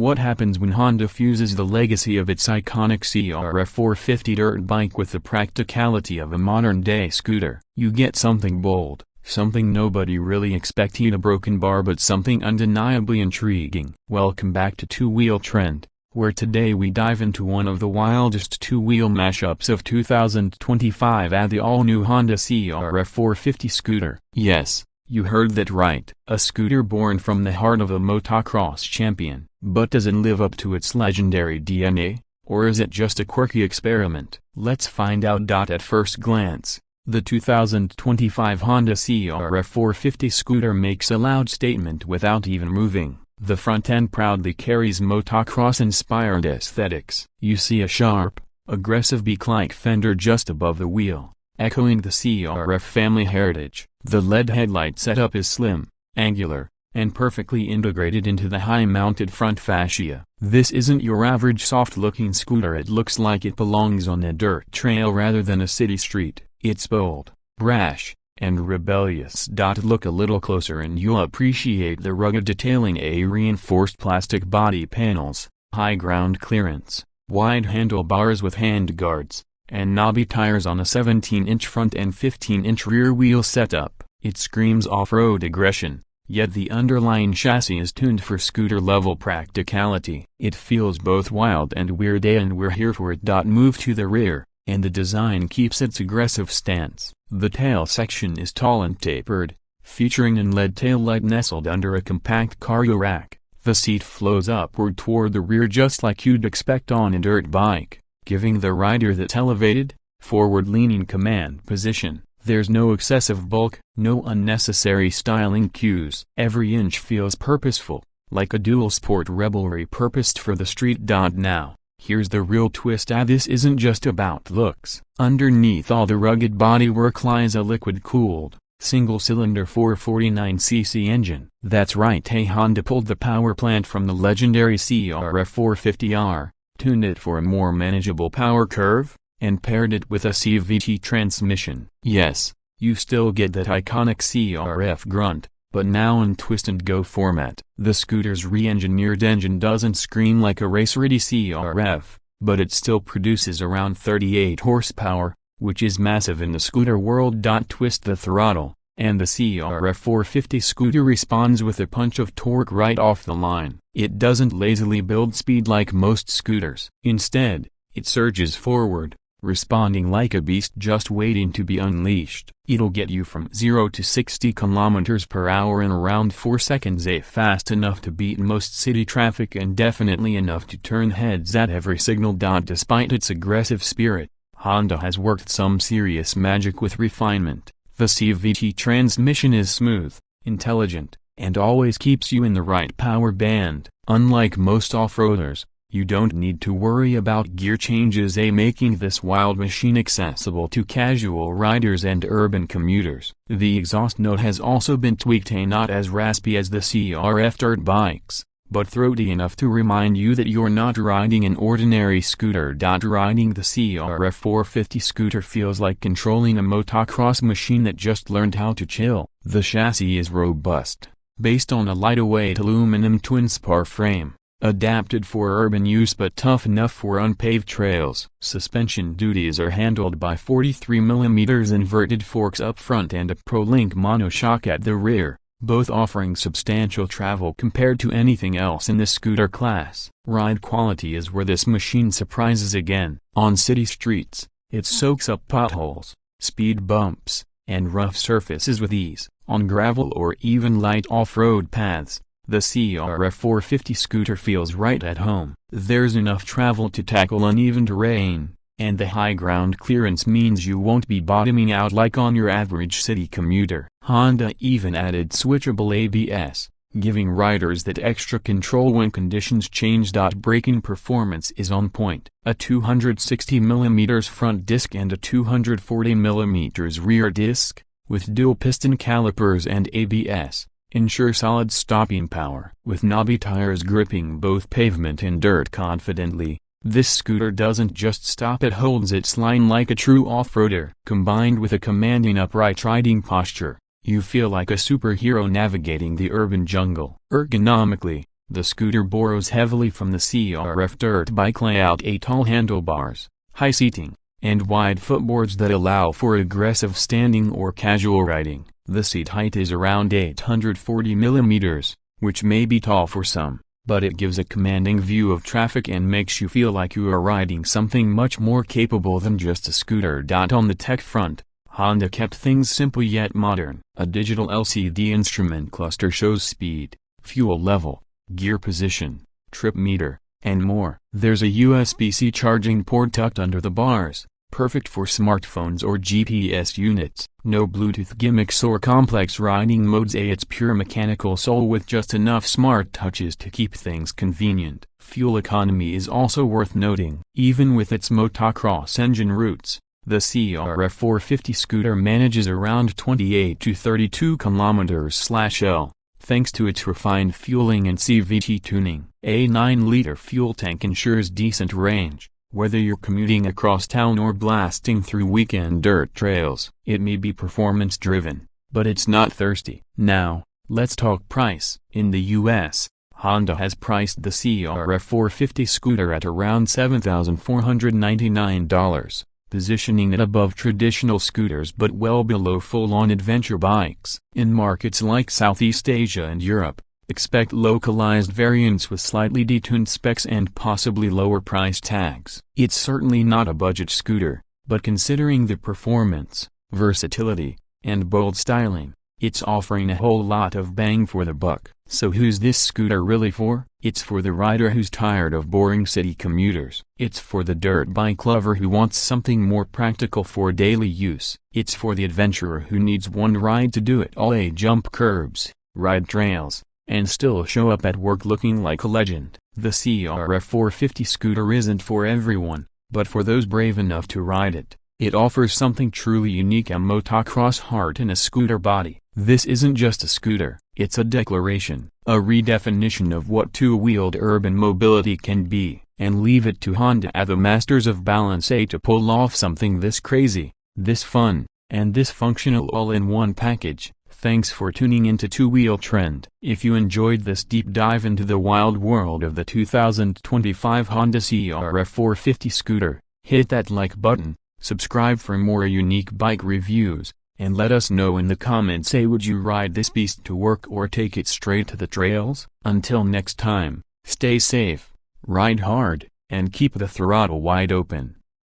What happens when Honda fuses the legacy of its iconic CRF450 dirt bike with the practicality of a modern-day scooter? You get something bold, something nobody really expected, a broken bar, but something undeniably intriguing. Welcome back to Two-Wheel Trend, where today we dive into one of the wildest two-wheel mashups of 2025 at the all-new Honda CRF450 Scooter. Yes, you heard that right. A scooter born from the heart of a motocross champion. But does it live up to its legendary DNA, or is it just a quirky experiment? Let's find out. At first glance, the 2025 Honda CRF450 Scooter makes a loud statement without even moving. The front end proudly carries motocross-inspired aesthetics. You see a sharp, aggressive beak-like fender just above the wheel, echoing the CRF family heritage. The LED headlight setup is slim, angular, and perfectly integrated into the high-mounted front fascia. This isn't your average soft-looking scooter. It looks like it belongs on a dirt trail rather than a city street. It's bold, brash, and rebellious. Look a little closer and you'll appreciate the rugged detailing: reinforced plastic body panels, high ground clearance, wide handlebars with handguards, and knobby tires on a 17-inch front and 15-inch rear wheel setup. It screams off-road aggression, yet the underlying chassis is tuned for scooter-level practicality. It feels both wild and weird, and we're here for it. Move to the rear, and the design keeps its aggressive stance. The tail section is tall and tapered, featuring an LED taillight nestled under a compact cargo rack. The seat flows upward toward the rear just like you'd expect on a dirt bike, giving the rider that elevated, forward-leaning command position. There's no excessive bulk, no unnecessary styling cues. Every inch feels purposeful, like a dual sport rebel repurposed for the street. Now, here's the real twist. This isn't just about looks. Underneath all the rugged bodywork lies a liquid-cooled, single-cylinder 449cc engine. That's right, Honda pulled the power plant from the legendary CRF450R, tuned it for a more manageable power curve, and paired it with a CVT transmission. Yes, you still get that iconic CRF grunt, but now in twist-and-go format. The scooter's re-engineered engine doesn't scream like a race-ready CRF, but it still produces around 38 horsepower, which is massive in the scooter world. Twist the throttle, and the CRF450 Scooter responds with a punch of torque right off the line. It doesn't lazily build speed like most scooters. Instead, it surges forward, responding like a beast just waiting to be unleashed. It'll get you from 0 to 60 km/h in around 4 seconds, fast enough to beat most city traffic and definitely enough to turn heads at every signal. Despite its aggressive spirit, Honda has worked some serious magic with refinement. The CVT transmission is smooth, intelligent, and always keeps you in the right power band. Unlike most off-roaders, you don't need to worry about gear changes, making this wild machine accessible to casual riders and urban commuters. The exhaust note has also been tweaked, not as raspy as the CRF dirt bikes, but throaty enough to remind you that you're not riding an ordinary scooter. Riding the CRF450 Scooter feels like controlling a motocross machine that just learned how to chill. The chassis is robust, based on a lightweight aluminum twin-spar frame, adapted for urban use but tough enough for unpaved trails. Suspension duties are handled by 43mm inverted forks up front and a Pro-Link monoshock at the rear, both offering substantial travel compared to anything else in the scooter class. Ride quality is where this machine surprises again. On city streets, it soaks up potholes, speed bumps, and rough surfaces with ease. On gravel or even light off-road paths, the CRF450 Scooter feels right at home. There's enough travel to tackle uneven terrain, and the high ground clearance means you won't be bottoming out like on your average city commuter. Honda even added switchable ABS, giving riders that extra control when conditions change. Braking performance is on point. A 260mm front disc and a 240mm rear disc, with dual piston calipers and ABS, ensure solid stopping power. With knobby tires gripping both pavement and dirt confidently, this scooter doesn't just stop, it holds its line like a true off-roader. Combined with a commanding upright riding posture, you feel like a superhero navigating the urban jungle. Ergonomically, The scooter borrows heavily from the CRF dirt bike layout: tall handlebars, high seating, and wide footboards that allow for aggressive standing or casual riding. The seat height is around 840 mm, which may be tall for some, but it gives a commanding view of traffic and makes you feel like you are riding something much more capable than just a scooter. On the tech front, Honda kept things simple yet modern. A digital LCD instrument cluster shows speed, fuel level, gear position, trip meter, and more. There's a USB-C charging port tucked under the bars, perfect for smartphones or GPS units. No Bluetooth gimmicks or complex riding modes. It's pure mechanical soul with just enough smart touches to keep things convenient. Fuel economy is also worth noting. Even with its motocross engine roots, the CRF450 Scooter manages around 28 to 32 km/L, thanks to its refined fueling and CVT tuning. A 9-liter fuel tank ensures decent range, whether you're commuting across town or blasting through weekend dirt trails. It may be performance-driven, but it's not thirsty. Now, let's talk price. In the US, Honda has priced the CRF450 Scooter at around $7,499, positioning it above traditional scooters but well below full-on adventure bikes. In markets like Southeast Asia and Europe, expect localized variants with slightly detuned specs and possibly lower price tags. It's certainly not a budget scooter, but considering the performance, versatility, and bold styling, it's offering a whole lot of bang for the buck. So who's this scooter really for? It's for the rider who's tired of boring city commuters. It's for the dirt bike lover who wants something more practical for daily use. It's for the adventurer who needs one ride to do it all: jump curbs, ride trails, and still show up at work looking like a legend. The CRF450 Scooter isn't for everyone, but for those brave enough to ride it, it offers something truly unique: a motocross heart in a scooter body. This isn't just a scooter, it's a declaration, a redefinition of what two-wheeled urban mobility can be. And leave it to Honda, the masters of balance, to pull off something this crazy, this fun, and this functional all in one package. Thanks for tuning into Two Wheel Trend. If you enjoyed this deep dive into the wild world of the 2025 Honda CRF450 Scooter, hit that like button, subscribe for more unique bike reviews, and let us know in the comments, would you ride this beast to work or take it straight to the trails? Until next time, stay safe, ride hard, and keep the throttle wide open.